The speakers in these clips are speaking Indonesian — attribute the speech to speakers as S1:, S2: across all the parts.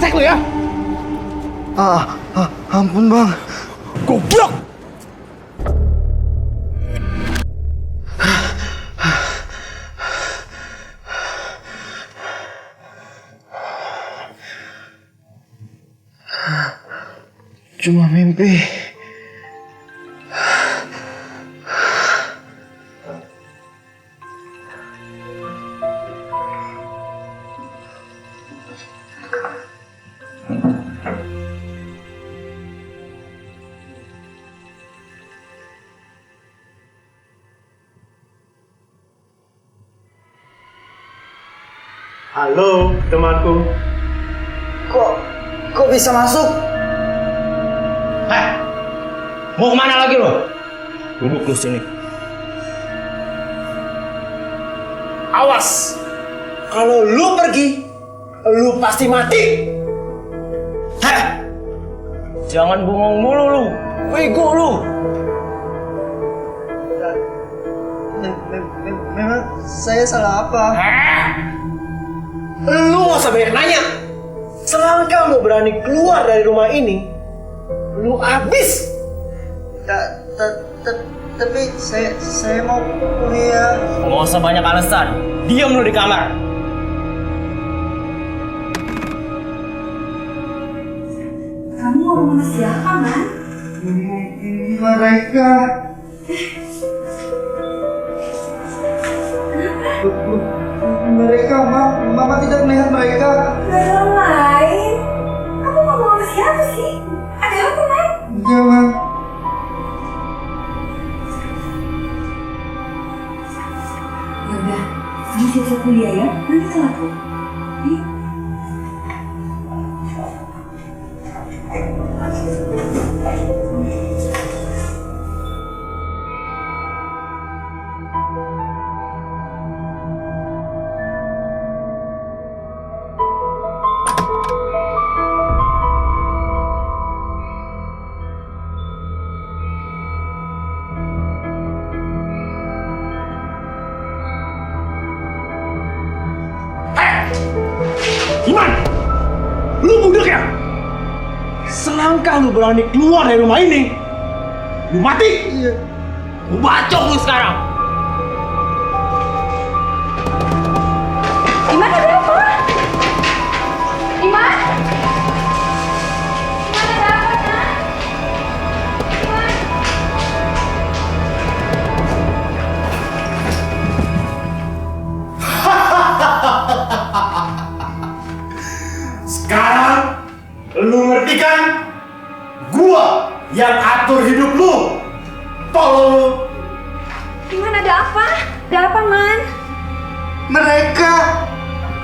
S1: brengsek lu ya.
S2: Ampun bang.
S1: Goblok.
S2: Cuma mimpi.
S3: Halo, temanku.
S2: Kok bisa masuk?
S1: Heh, mau kemana lagi lo? Duduk lu sini.
S3: Awas, kalau lu pergi, lu pasti mati.
S1: Heh, jangan bengong mulu lu, bego lu.
S2: Memang saya salah apa?
S3: Lu gak usah banyak nanya. Selangkah lu berani keluar dari rumah ini, lu habis.
S2: Tapi saya mau kuliah.
S1: Nggak usah banyak alasan, diam lu di kamar.
S4: Kamu ngomong sama siapa, Man?
S2: Mereka. Mereka, Mama tidak melihat mereka.
S4: Gak ada orang lain. Kamu ngomong sama siapa sih? Ada apa, Man?
S2: Iya, Mam.
S4: Yaudah, kamu siap-siap kuliah ya. Nanti telat loh. Ih.
S3: Iman, lu budek ya? Selangkah lu berani keluar dari rumah ini, lu mati.
S2: Iya.
S1: Gua bacok lu sekarang.
S4: Iman, ada apa? Iman? Iman, ada apa, Nak? Iman?
S3: Sekarang lu ngerti kan? Gua yang atur hidup lu. Tolong lu.
S4: Iman, ada apa? Ada apa, Man?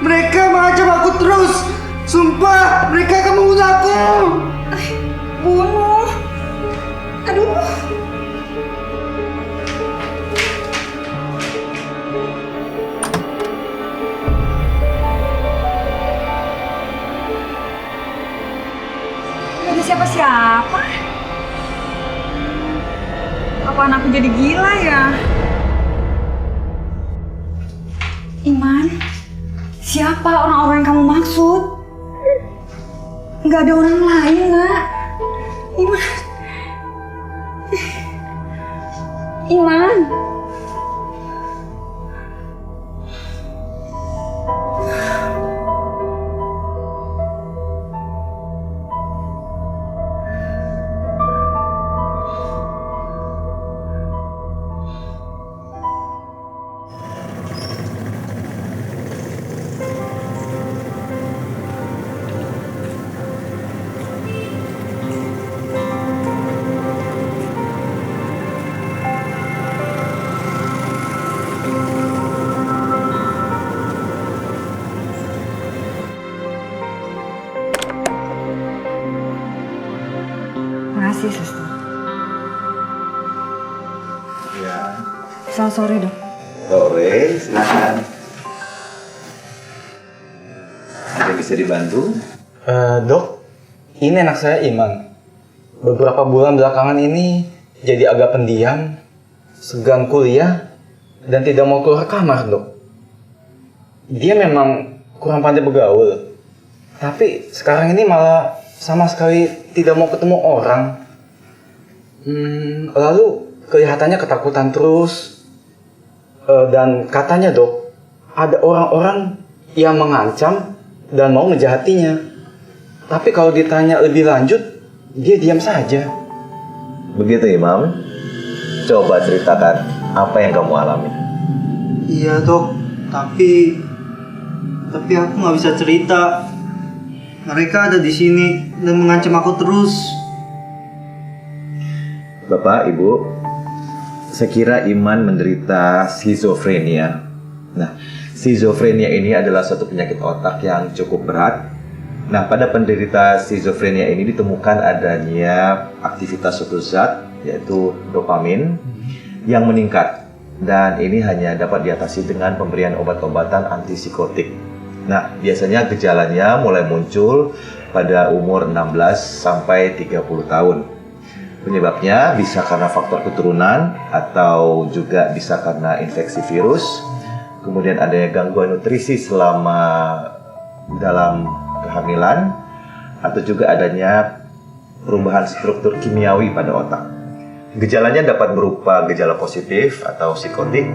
S2: Mereka mengancam aku terus. Sumpah, mereka akan membunuh aku.
S4: Bunuh. Aduh. Gak ada siapa-siapa. Apaan aku jadi gila ya? Iman, siapa orang-orang yang kamu maksud? Nggak ada orang lain, Nak. Iman. Iman. Makasih, Suster.
S5: Ya,
S4: Selamat sore, Dok.
S5: sore, silakan. Ada bisa dibantu?
S6: Dok, ini anak saya Iman. Beberapa bulan belakangan ini jadi agak pendiam, segan kuliah, dan tidak mau keluar kamar, Dok. Dia memang kurang pandai bergaul. Tapi sekarang ini malah sama sekali tidak mau ketemu orang. Lalu kelihatannya ketakutan terus. Dan katanya dok, ada orang-orang yang mengancam dan mau menjahatinya. Tapi kalau ditanya lebih lanjut, dia diam saja.
S5: Begitu Imam? Coba ceritakan apa yang kamu alami.
S2: Iya dok, tapi aku nggak bisa cerita. Mereka ada di sini dan mengancam aku terus.
S5: Bapak, Ibu, saya kira Iman menderita skizofrenia. Nah, skizofrenia ini adalah suatu penyakit otak yang cukup berat. Nah, pada penderita skizofrenia ini ditemukan adanya aktivitas suatu zat, yaitu dopamin, yang meningkat. Dan ini hanya dapat diatasi dengan pemberian obat-obatan antipsikotik. Nah, biasanya gejalanya mulai muncul pada umur 16 sampai 30 tahun. Penyebabnya bisa karena faktor keturunan atau juga bisa karena infeksi virus. Kemudian adanya gangguan nutrisi selama dalam kehamilan atau juga adanya perubahan struktur kimiawi pada otak. Gejalanya dapat berupa gejala positif atau psikotik,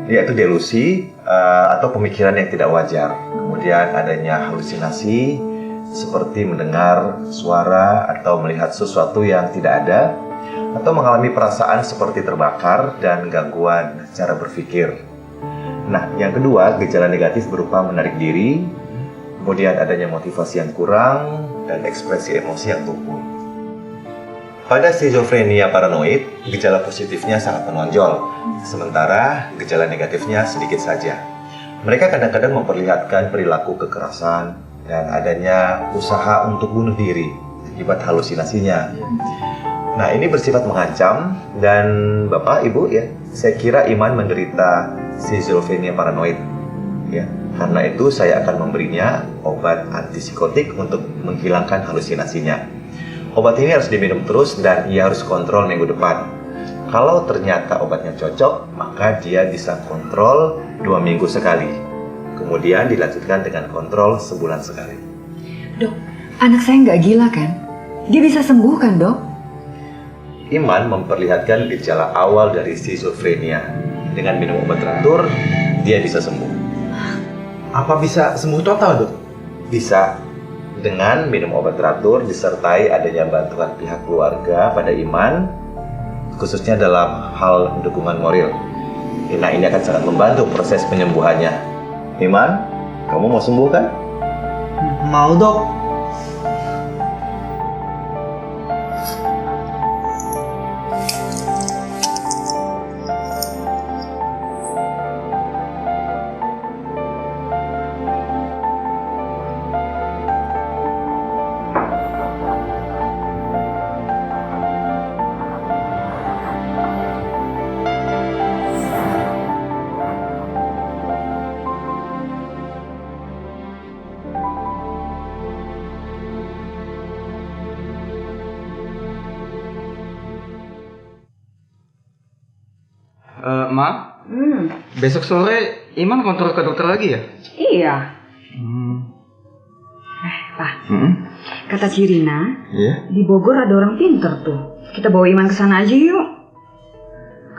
S5: yaitu delusi atau pemikiran yang tidak wajar. Kemudian adanya halusinasi seperti mendengar suara atau melihat sesuatu yang tidak ada, atau mengalami perasaan seperti terbakar dan gangguan cara berpikir. Nah, yang kedua, gejala negatif berupa menarik diri, kemudian adanya motivasi yang kurang, dan ekspresi emosi yang lumpuh. Pada skizofrenia paranoid, gejala positifnya sangat menonjol, sementara gejala negatifnya sedikit saja. Mereka kadang-kadang memperlihatkan perilaku kekerasan dan adanya usaha untuk bunuh diri akibat halusinasinya. Nah, ini bersifat mengancam dan Bapak, Ibu ya, saya kira Iman menderita skizofrenia paranoid. Ya, karena itu saya akan memberinya obat antipsikotik untuk menghilangkan halusinasinya. Obat ini harus diminum terus dan ia harus kontrol minggu depan. Kalau ternyata obatnya cocok, maka dia bisa kontrol 2 minggu sekali. Kemudian dilanjutkan dengan kontrol sebulan sekali.
S4: Dok, anak saya nggak gila kan? Dia bisa sembuh kan dok?
S5: Iman memperlihatkan gejala awal dari skizofrenia. Dengan minum obat teratur, dia bisa sembuh.
S6: Apa bisa sembuh total dok?
S5: Bisa. Dengan minum obat teratur disertai adanya bantuan pihak keluarga pada Iman, khususnya dalam hal dukungan moral. Nah, ini akan sangat membantu proses penyembuhannya. Iman, kamu mau sembuh kan?
S2: Mau dok.
S6: Ma, besok sore Iman kontrol ke dokter lagi ya?
S4: Iya. Pak, kata Cirina, di Bogor ada orang pinter tuh. Kita bawa Iman ke sana aja yuk.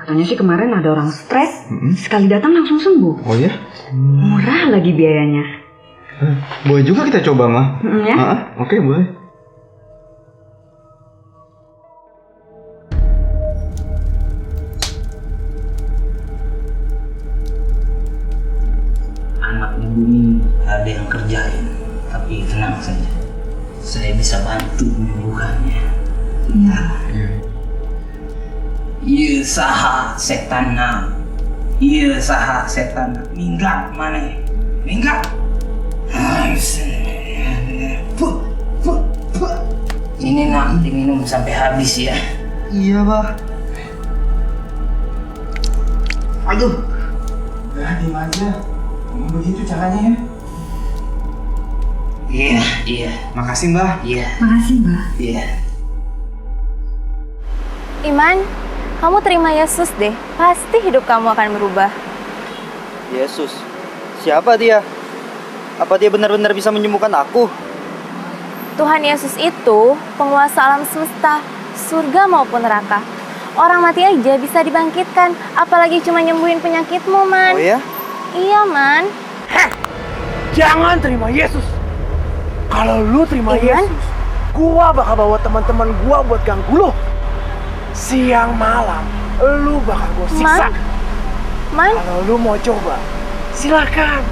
S4: Katanya sih kemarin ada orang stres, sekali datang langsung sembuh.
S6: Oh ya?
S4: Murah lagi biayanya.
S6: Boleh juga kita coba, Ma.
S4: Ya?
S6: Oke, boleh.
S1: Anak ibu ini ada yang kerjain, tapi tenang saja. Saya bisa bantu menyembuhkannya. Iya saha setan minggat mana? Minggat. Ini nak diminum sampai habis ya.
S2: Iya bah. Aduh.
S6: Udah, diam aja. Begitu caranya ya.
S1: Iya.
S6: Makasih, Mbak.
S1: Iya.
S4: Makasih Mbak.
S1: Iya.
S7: Iman, kamu terima Yesus deh. Pasti hidup kamu akan berubah.
S2: Yesus. Siapa dia? Apa dia benar-benar bisa menyembuhkan aku?
S7: Tuhan Yesus itu penguasa alam semesta, surga maupun neraka. Orang mati aja bisa dibangkitkan, apalagi cuma nyembuhin penyakitmu, Man.
S2: Oh ya?
S7: Iya, Man.
S3: Jangan terima Yesus. Kalau lu terima
S7: Iman?
S3: Yesus, gua bakal bawa teman-teman gua buat ganggu lu. Siang malam, lu bakal gua siksa.
S7: Man,
S3: Kalau lu mau coba, silakan.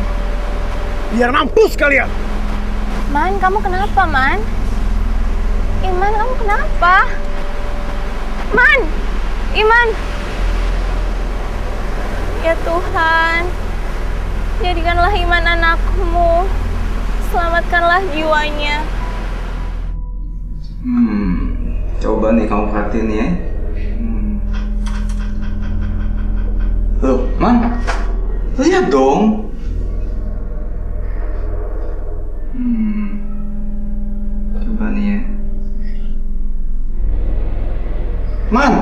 S3: Biar mampus kalian.
S7: Man, kamu kenapa, Man? Iman, kamu kenapa? Man, Iman. Ya Tuhan, jadikanlah Iman anakmu. Selamatkanlah jiwanya.
S6: Coba nih kamu perhatiin ya. Loh, Man, lihat dong. Coba nih ya. Man,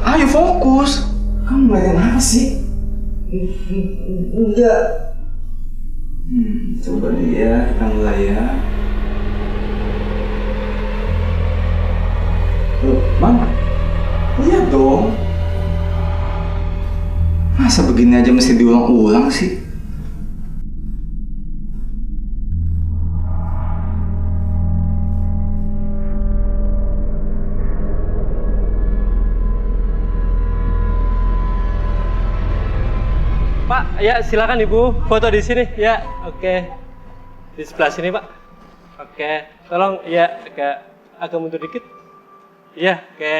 S6: ayo fokus. Kamu ngeliatin apa sih? Enggak. Coba nih ya, kita mulai ya. Loh, Man, lihat dong. Masa begini aja mesti diulang-ulang sih?
S8: Pak, ya silakan Ibu foto di sini. Ya, oke. Di sebelah sini, Pak. Oke, tolong ya agak mundur dikit. Iya, oke.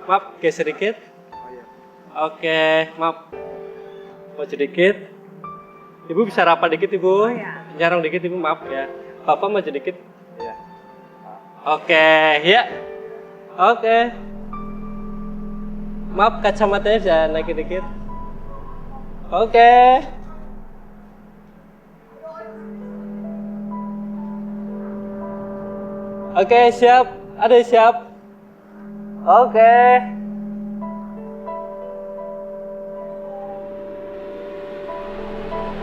S8: Maaf, geser dikit. Oke, maaf. Maju dikit. Ibu bisa rapat dikit, Ibu. Nyarong dikit, Ibu, maaf ya. Bapak maju dikit. Ya. Oke, ya. Oke. Maaf, kacamatanya bisa naikin dikit. Oke. Oke, siap. Ada siap. Oke.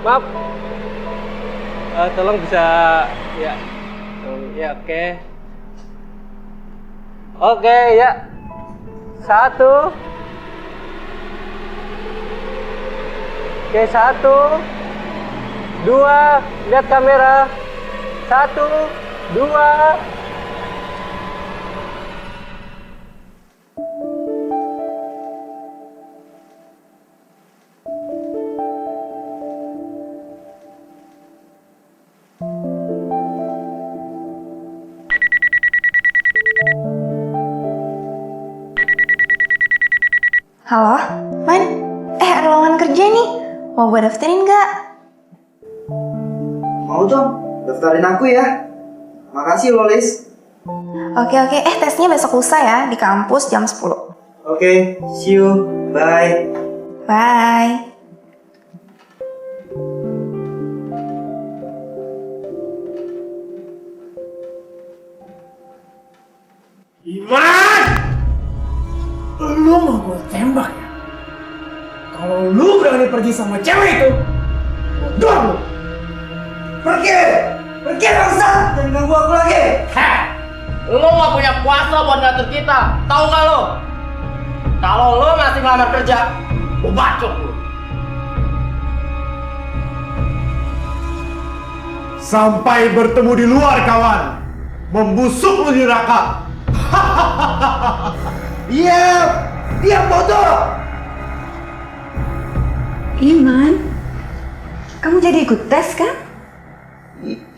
S8: Maaf. Tolong bisa ya. Ya, oke. Oke, ya. 1. Oke, 1, 2, lihat kamera. 1, 2.
S7: Halo, Man. Ada lowongan kerja nih. Mau gue daftarin nggak?
S2: Mau dong, daftarin aku ya. Makasih loh, Lis.
S7: Oke. Tesnya besok lusa ya, di kampus jam 10.
S2: Oke, see you. Bye.
S7: Bye.
S3: Iman! Lu mau gue tembak ya? Kalau lu berani pergi sama cewek itu, bodoh lu!
S2: Pergi! Pergi, bangsa! Jangan ganggu aku lagi!
S9: Heh, lu gak punya kuasa buat ngatur kita, tahu gak lu? Kalau lu masih ngelamar kerja, gua bacok lu.
S3: Sampai bertemu di luar, kawan. Membusuk lu di neraka.
S2: Diam! Diam, bodoh!
S4: Iman, kamu jadi ikut tes kan?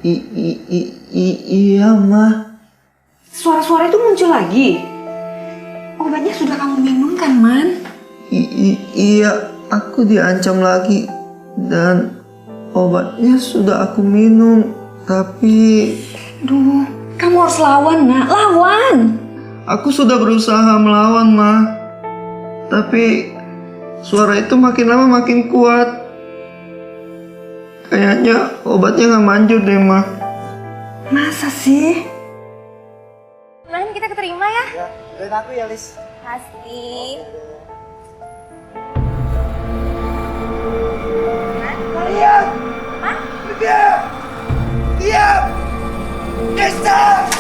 S2: Iya, Ma.
S4: Suara-suara itu muncul lagi. Obatnya sudah kamu minum kan, Man?
S2: Iya, aku diancam lagi. Dan obatnya sudah aku minum. Tapi
S4: Duh, kamu harus lawan, Nak. Lawan!
S2: aku sudah berusaha melawan, Ma. Tapi suara itu makin lama makin kuat. Kayaknya obatnya nggak manjur deh, Ma.
S4: Masa sih?
S7: Man, kita keterima ya?
S2: Ya, doain aku ya, Lis.
S7: Pasti.
S2: Kalian! Diam! Diam! Desa!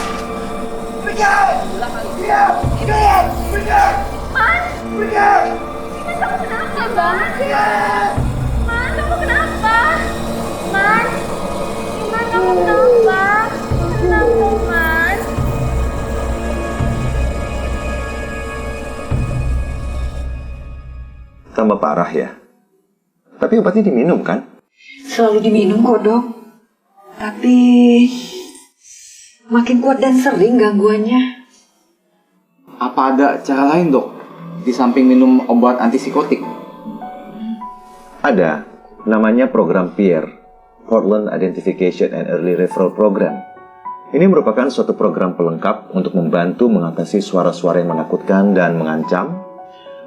S5: Tambah parah ya. Tapi obatnya diminum kan?
S4: Selalu diminum kok, Dok. Tapi makin kuat dan sering gangguannya.
S6: Apa ada cara lain, Dok? Di samping minum obat antipsikotik?
S5: Ada. Namanya program PIER, Portland Identification and Early Referral Program. Ini merupakan suatu program pelengkap untuk membantu mengatasi suara-suara yang menakutkan dan mengancam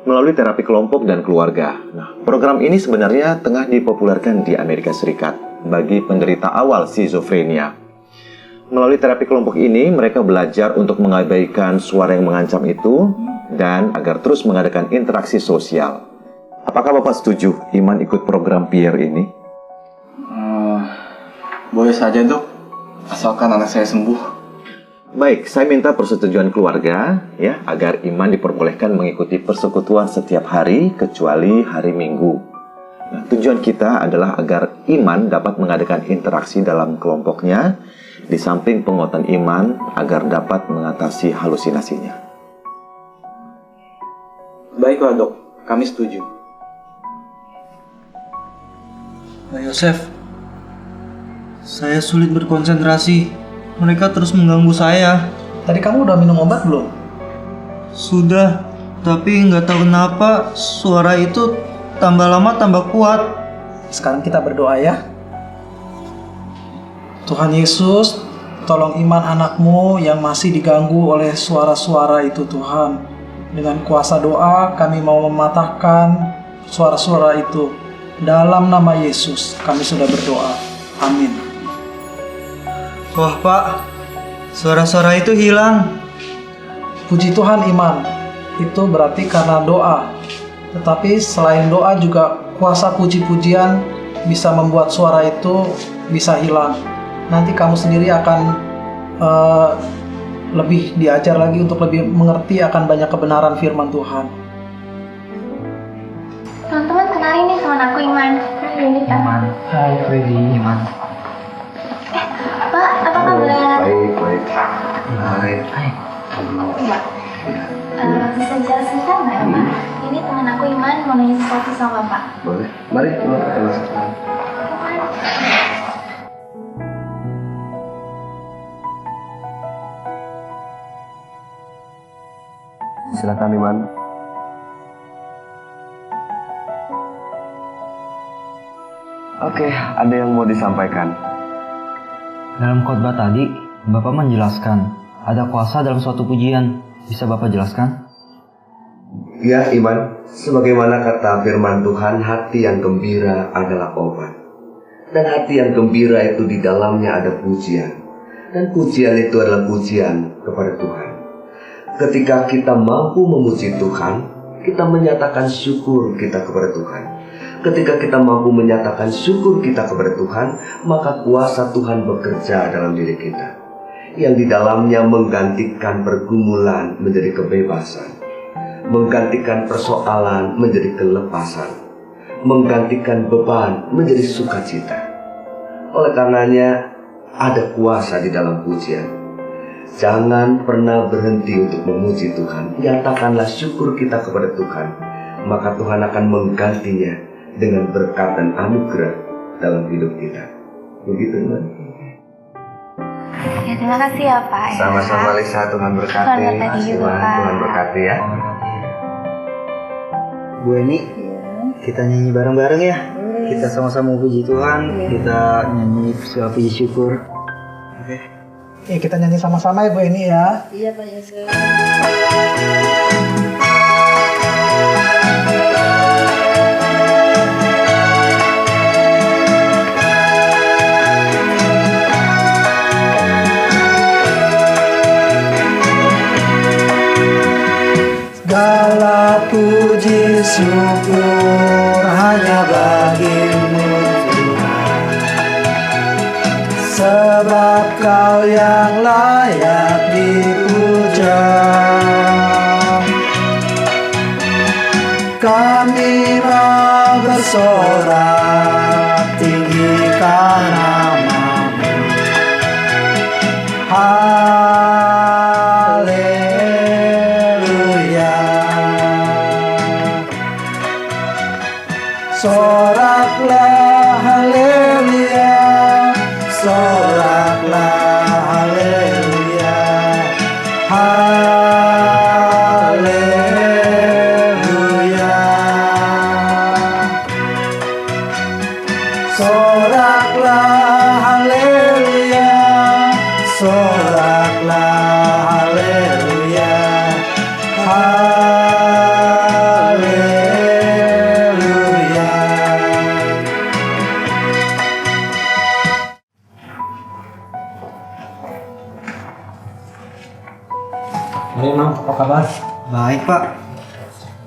S5: melalui terapi kelompok dan keluarga. Nah, program ini sebenarnya tengah dipopulerkan di Amerika Serikat bagi penderita awal skizofrenia. Melalui terapi kelompok ini, mereka belajar untuk mengabaikan suara yang mengancam itu dan agar terus mengadakan interaksi sosial. Apakah Bapak setuju Iman ikut program PIER ini?
S6: Boleh saja, Dok. Asalkan anak saya sembuh.
S5: Baik, saya minta persetujuan keluarga ya agar Iman diperbolehkan mengikuti persekutuan setiap hari kecuali hari Minggu. Nah, tujuan kita adalah agar Iman dapat mengadakan interaksi dalam kelompoknya di samping penguatan iman agar dapat mengatasi halusinasinya.
S6: Baiklah, Dok. Kami setuju.
S2: Pak Yosef, saya sulit berkonsentrasi. Mereka terus mengganggu saya.
S3: Tadi kamu udah minum obat belum?
S2: Sudah, tapi nggak tahu kenapa suara itu tambah lama tambah kuat.
S3: Sekarang kita berdoa ya. Tuhan Yesus, tolong iman anakmu yang masih diganggu oleh suara-suara itu, Tuhan. Dengan kuasa doa kami mau mematahkan suara-suara itu. Dalam nama Yesus kami sudah berdoa. Amin.
S2: Wah Pak, suara-suara itu hilang.
S3: Puji Tuhan, Iman. Itu berarti karena doa. Tetapi selain doa juga kuasa puji-pujian bisa membuat suara itu bisa hilang. Nanti kamu sendiri akan lebih diajar lagi untuk lebih mengerti akan banyak kebenaran firman Tuhan.
S7: Teman-teman kenalin nih teman aku Iman. Ini Kak.
S2: Hai Freddy, Iman.
S7: Pak, apa kabar?
S5: Baik. Hai.
S7: Bisa bicara sebentar nggak ya, Pak? Ini teman aku Iman mau nanya sesuatu sama Bapak.
S5: Boleh. Mari kita masuk. Silakan Iman. Oke, ada yang mau disampaikan?
S10: Dalam khotbah tadi, Bapak menjelaskan ada kuasa dalam suatu pujian. Bisa Bapak jelaskan?
S5: Ya Iman, sebagaimana kata firman Tuhan, hati yang gembira adalah obat. Dan hati yang gembira itu di dalamnya ada pujian. Dan pujian itu adalah pujian kepada Tuhan. Ketika kita mampu memuji Tuhan, kita menyatakan syukur kita kepada Tuhan. Ketika kita mampu menyatakan syukur kita kepada Tuhan, maka kuasa Tuhan bekerja dalam diri kita, yang di dalamnya menggantikan pergumulan menjadi kebebasan, menggantikan persoalan menjadi kelepasan, menggantikan beban menjadi sukacita. Oleh karenanya, ada kuasa di dalam pujian. Jangan pernah berhenti untuk memuji Tuhan. Nyatakanlah syukur kita kepada Tuhan, maka Tuhan akan menggantinya dengan berkat dan anugerah dalam hidup kita. Begitu, Tuhan.
S7: Ya, terima kasih ya Pak.
S5: Sama-sama Lisa, Tuhan berkati.
S7: Tuhan berkati juga, Pak.
S5: Tuhan berkati ya.
S2: Bu Eni, kita nyanyi bareng-bareng ya. Kita sama-sama puji Tuhan. Kita nyanyi puji syukur. Oke.
S3: Kita nyanyi sama-sama ya Bu Eni ya.
S7: Iya Pak Yusuf.
S3: Segala puji syukur hanya bagi-Mu Tuhan, sebab Kau yang layak dipuji.
S2: kami bersorak tinggikan nama-Mu. Haleluya. Soraklah haleluya, soraklah haleluya, haleluya. Soraklah haleluya, soraklah haleluya, haleluya.
S9: Hai Imam, apa kabar?
S2: Baik Pak.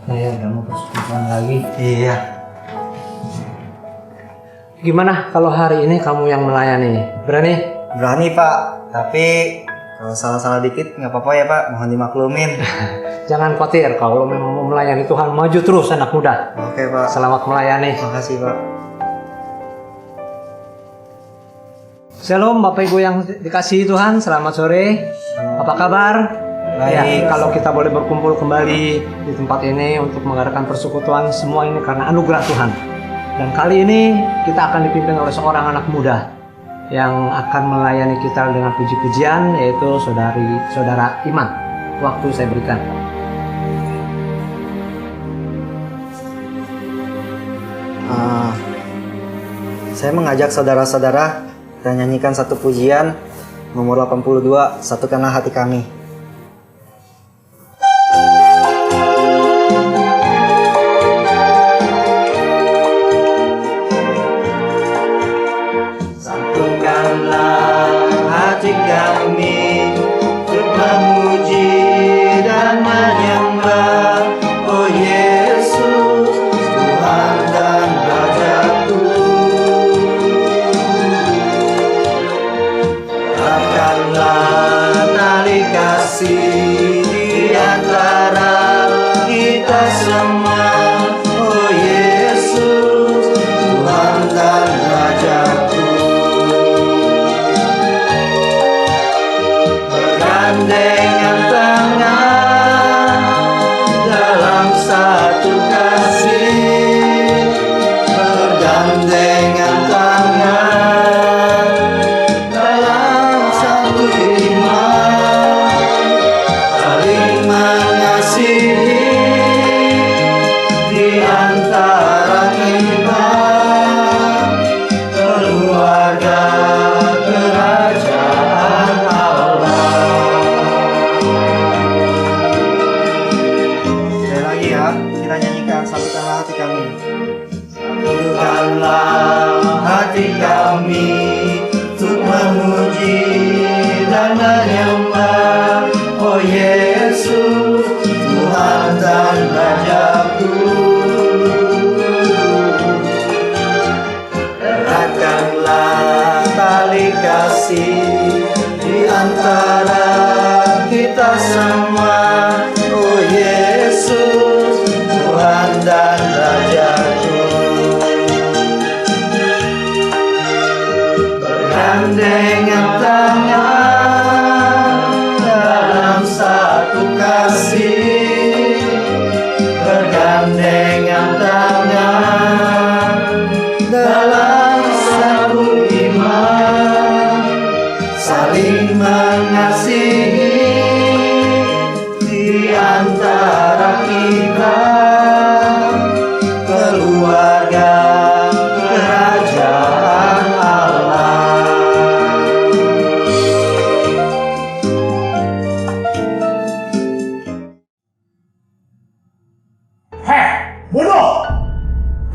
S9: Saya udah mau persekutuan lagi.
S2: Iya.
S9: Gimana kalau hari ini kamu yang melayani? Berani?
S2: Berani Pak, tapi kalau salah-salah dikit nggak apa-apa ya Pak, mohon dimaklumin.
S9: Jangan khawatir, kalau memang mau melayani Tuhan, maju terus anak muda.
S2: Oke Pak.
S9: Selamat melayani.
S2: Makasih Pak.
S9: Shalom Bapak Ibu yang dikasihi Tuhan, selamat sore. Apa kabar?
S2: Baik.
S9: Ya, kalau kita boleh berkumpul kembali di tempat ini untuk mengadakan persekutuan, semua ini karena anugerah Tuhan. Dan kali ini kita akan dipimpin oleh seorang anak muda yang akan melayani kita dengan puji-pujian, yaitu saudara Iman. Waktu saya berikan.
S2: Saya mengajak saudara-saudara kita nyanyikan satu pujian nomor 82, Satukanlah Hati Kami. Satukanlah hati kami untuk memuji dan menyembah, oh Yesus, Tuhan dan Rajaku. Eratkanlah tali kasih di antara kita semua, oh Yesus, Tuhan dan Rajaku. Bergandengan tangan dalam satu kasih, bergandengan tangan dalam satu iman, saling mengasihi di antara kita, keluarga kerajaan Allah. Sekali lagi ya, kita nyanyikan Satukanlah Hati Kami. Satukanlah hati kami untuk memuji dan menyembah, oh Yesus, Tuhan dan Rajaku. Eratkanlah tali kasih di antara kita semua, oh Yesus, Tuhan dan Rajaku. Bergandengan tangan dalam satu kasih, bergandengan tangan dalam satu iman, saling mengasihi di antara kita, keluarga kerajaan Allah.
S11: Heh, bodoh!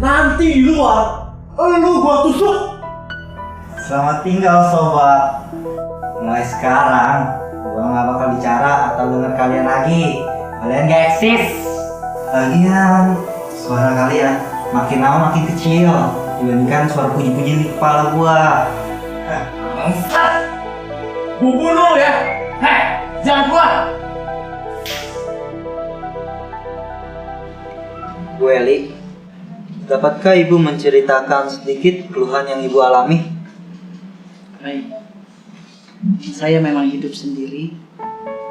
S11: Nanti di luar, lu gua tusuk.
S2: Selamat tinggal sobat. Mulai sekarang gua nggak bakal bicara atau dengar kalian lagi. Kalian gak eksis. Lagian suara kalian makin lama makin kecil dibandingkan suara puji-puji di kepala gua.
S11: Bangsat! Gua bunuh ya. Heh, jangan keluar.
S2: Bu Eli, dapatkah Ibu menceritakan sedikit keluhan yang Ibu alami?
S3: Baik. Saya memang hidup sendiri,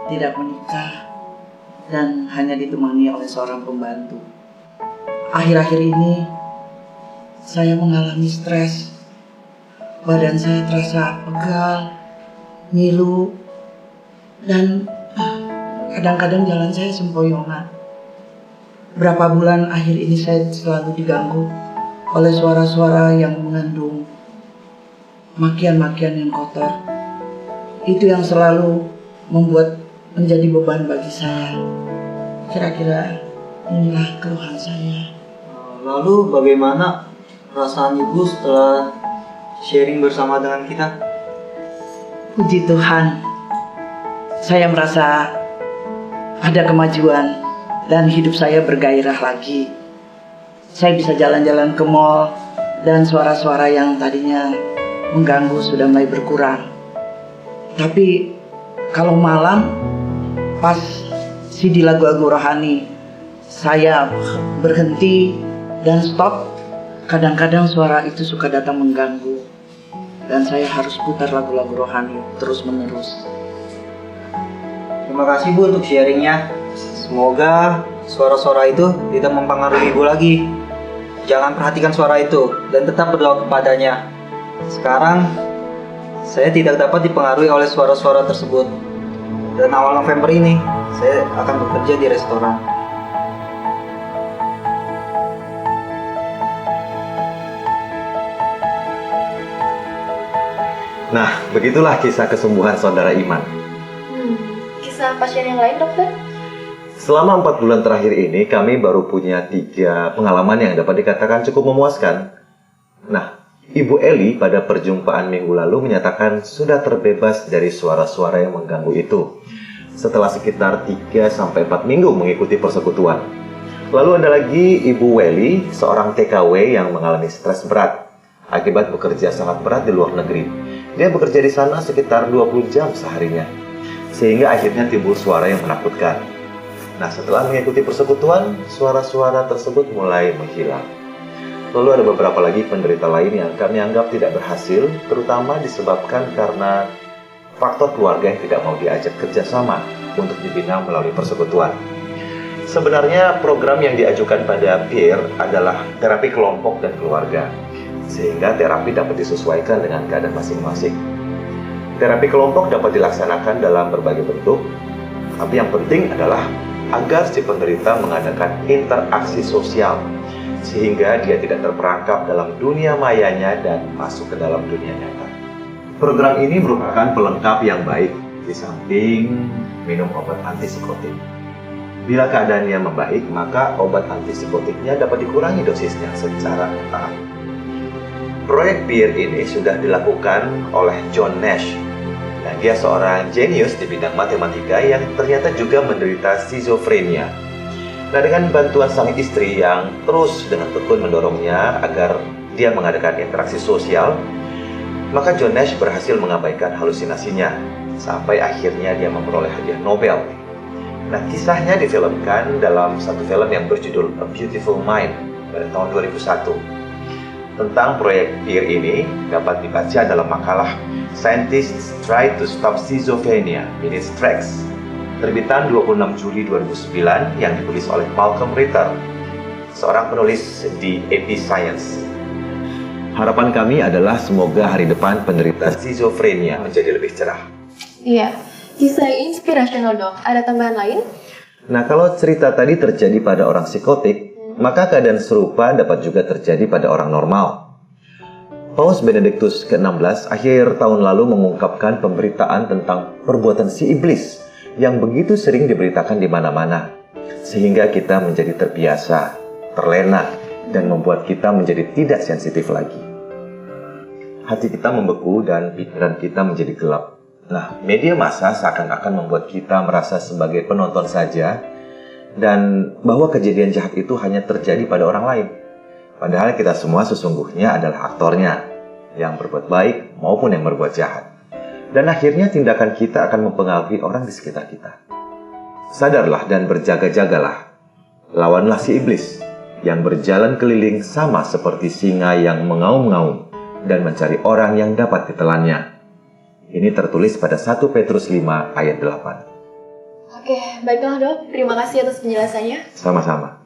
S3: tidak menikah, dan hanya ditemani oleh seorang pembantu. Akhir-akhir ini, saya mengalami stres. Badan saya terasa pegal, ngilu, dan kadang-kadang jalan saya sempoyongan. Berapa bulan akhir ini saya selalu diganggu oleh suara-suara yang mengandung makian-makian yang kotor. Itu yang selalu membuat menjadi beban bagi saya. Kira-kira inilah keluhan saya.
S2: Lalu bagaimana perasaan Ibu setelah sharing bersama dengan kita?
S3: Puji Tuhan, saya merasa ada kemajuan dan hidup saya bergairah lagi. Saya bisa jalan-jalan ke mall dan suara-suara yang tadinya mengganggu sudah mulai berkurang. Tapi kalau malam pas CD lagu-lagu rohani saya berhenti dan stop, kadang-kadang suara itu suka datang mengganggu dan saya harus putar lagu-lagu rohani terus-menerus.
S2: Terima kasih Bu untuk sharingnya. Semoga suara-suara itu tidak mempengaruhi Ibu lagi. Jangan perhatikan suara itu dan tetap berdoa kepadanya. Sekarang saya tidak dapat dipengaruhi oleh suara-suara tersebut. Dan awal November ini saya akan bekerja di restoran.
S5: Nah, begitulah kisah kesembuhan saudara Iman.
S7: Kisah pasien yang lain, dokter?
S5: Selama 4 bulan terakhir ini, kami baru punya 3 pengalaman yang dapat dikatakan cukup memuaskan. Nah, Ibu Eli pada perjumpaan minggu lalu menyatakan sudah terbebas dari suara-suara yang mengganggu itu setelah sekitar 3-4 minggu mengikuti persekutuan. Lalu ada lagi Ibu Welly, seorang TKW yang mengalami stres berat akibat bekerja sangat berat di luar negeri. Dia bekerja di sana sekitar 20 jam seharinya, sehingga akhirnya timbul suara yang menakutkan. Nah, setelah mengikuti persekutuan, suara-suara tersebut mulai menghilang. Lalu ada beberapa lagi penderita lain yang kami anggap tidak berhasil, terutama disebabkan karena faktor keluarga yang tidak mau diajak kerjasama untuk dibina melalui persekutuan. Sebenarnya program yang diajukan pada peer adalah terapi kelompok dan keluarga, sehingga terapi dapat disesuaikan dengan keadaan masing-masing. Terapi kelompok dapat dilaksanakan dalam berbagai bentuk, tapi yang penting adalah agar si penderita mengadakan interaksi sosial, sehingga dia tidak terperangkap dalam dunia mayanya dan masuk ke dalam dunia nyata. Program ini merupakan pelengkap yang baik di samping minum obat antipsikotik. Bila keadaannya membaik, maka obat antipsikotiknya dapat dikurangi dosisnya secara bertahap. Proyek PEER ini sudah dilakukan oleh John Nash. Nah, dia seorang jenius di bidang matematika yang ternyata juga menderita skizofrenia. Nah, dengan bantuan sang istri yang terus dengan tekun mendorongnya agar dia mengadakan interaksi sosial, maka John Nash berhasil mengabaikan halusinasinya sampai akhirnya dia memperoleh hadiah Nobel. Nah, kisahnya difilmkan dalam satu film yang berjudul A Beautiful Mind pada tahun 2001. Tentang proyek PEER ini dapat dibaca dalam makalah Scientists Try to Stop Schizophrenia in its Tracks, terbitan 26 Juli 2009 yang ditulis oleh Malcolm Ritter, seorang penulis di AP Science. Harapan kami adalah semoga hari depan penderita skizofrenia menjadi lebih cerah.
S7: Iya, kisah inspirational dok. Ada tambahan lain?
S5: Nah, kalau cerita tadi terjadi pada orang psikotik, maka keadaan serupa dapat juga terjadi pada orang normal. Paus Benediktus ke-16 akhir tahun lalu mengungkapkan pemberitaan tentang perbuatan si iblis yang begitu sering diberitakan di mana-mana, sehingga kita menjadi terbiasa, terlena, dan membuat kita menjadi tidak sensitif lagi. Hati kita membeku dan pikiran kita menjadi gelap. Nah, media massa seakan-akan membuat kita merasa sebagai penonton saja, dan bahwa kejadian jahat itu hanya terjadi pada orang lain. Padahal kita semua sesungguhnya adalah aktornya, yang berbuat baik maupun yang berbuat jahat. Dan akhirnya tindakan kita akan mempengaruhi orang di sekitar kita. Sadarlah dan berjaga-jagalah. Lawanlah si iblis. yang berjalan keliling sama seperti singa yang mengaum-ngaum dan mencari orang yang dapat ditelannya. Ini tertulis pada 1 Petrus 5 ayat 8.
S12: Oke, baiklah dok. Terima kasih atas penjelasannya.
S5: Sama-sama.